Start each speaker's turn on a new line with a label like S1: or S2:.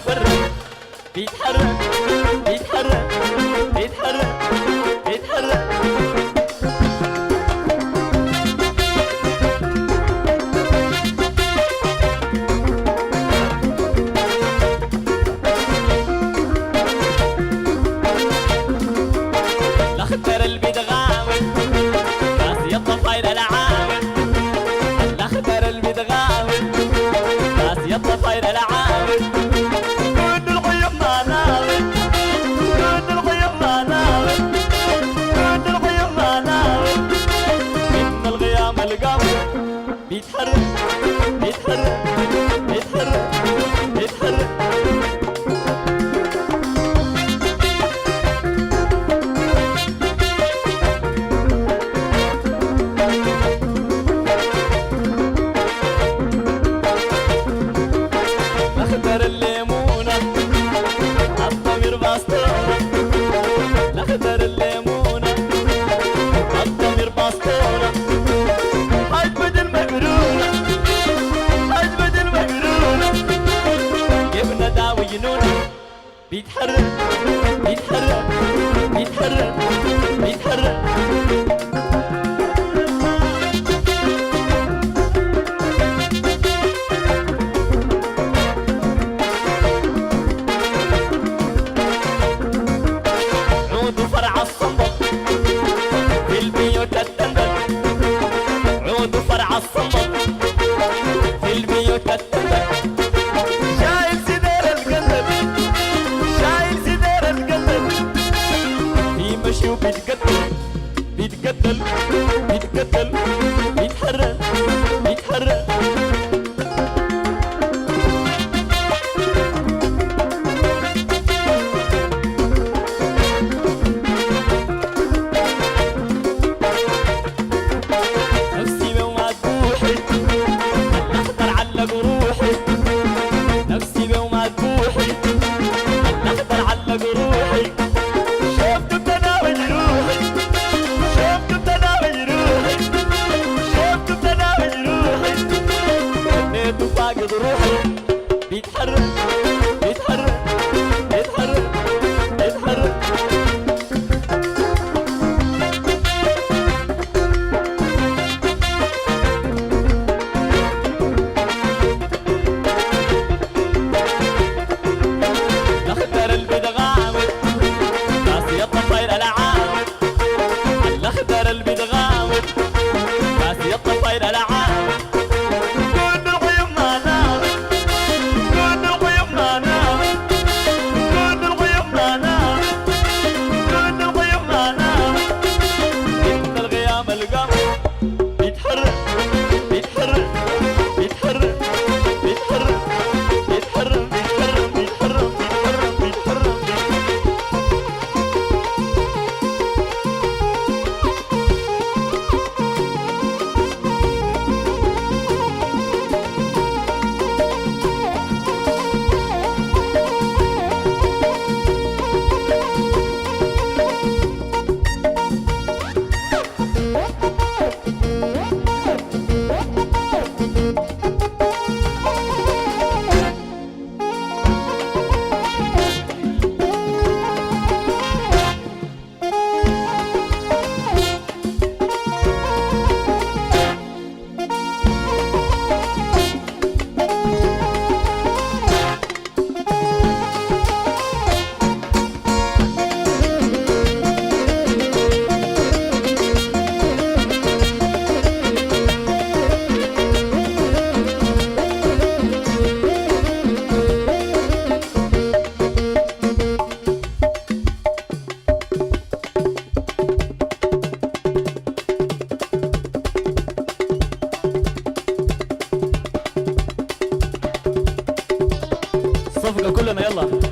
S1: يفرق بيتحرك بيتحرك بيتحرك بيتحرك. الاخضر اللي بيتغاوي ناس يطفايل العاوي. الاخضر اللي بيتغاوي ناس يطفايل العاوي. كل الغيوم ما ناوي كل الغيوم ما ناوي كل الغيوم ما ناوي. من الغيام القوي بيتحرك بيتحرك بيتحرك بيتحرك. الاخضر الليمونة الضمير باسطورة. الاخضر الليمونة الضمير باسطورة. حجبة المقرونة حجبة المقرونة. جبنا داوي جنونة بيتحرك بيتحرك بيتحرك بيتحرك. عود فرع الصنبل في البيوت التندل. عود فرع الصنبل في البيوت التندل. شايل سدير القلب شايل سدير القلب. في مشي وبيتقتل بيتقتل بيتقتل بيتحرك بيتحرك. نفسي بومات بوحي الاخضر علق روحي. نفسي بومات بوحي الاخضر علق روحي. شفت بتناوي روحي شفت بتناوي روحي شفت بتناوي روحي. خليته فاقد روحي بيتحرك بيتحرك بيتحرك بيتحرك. الاخضر اللي بيتغاوي ناس يطفايل العاوي. الاخضر اللي بيتغاوي ناس يطفايل العاوي. كل الغيوم ما ناوي كل الغيوم ما ناوي كل الغيوم ما ناوي كل الغيوم ما ناوي. ان الغيام القمر بيتحرك بيتحرك بيتحرك بيتحرك بيتحرك بيتحرك بيتحرك بيتحرك بيتحرك. صفقة كلنا يلا.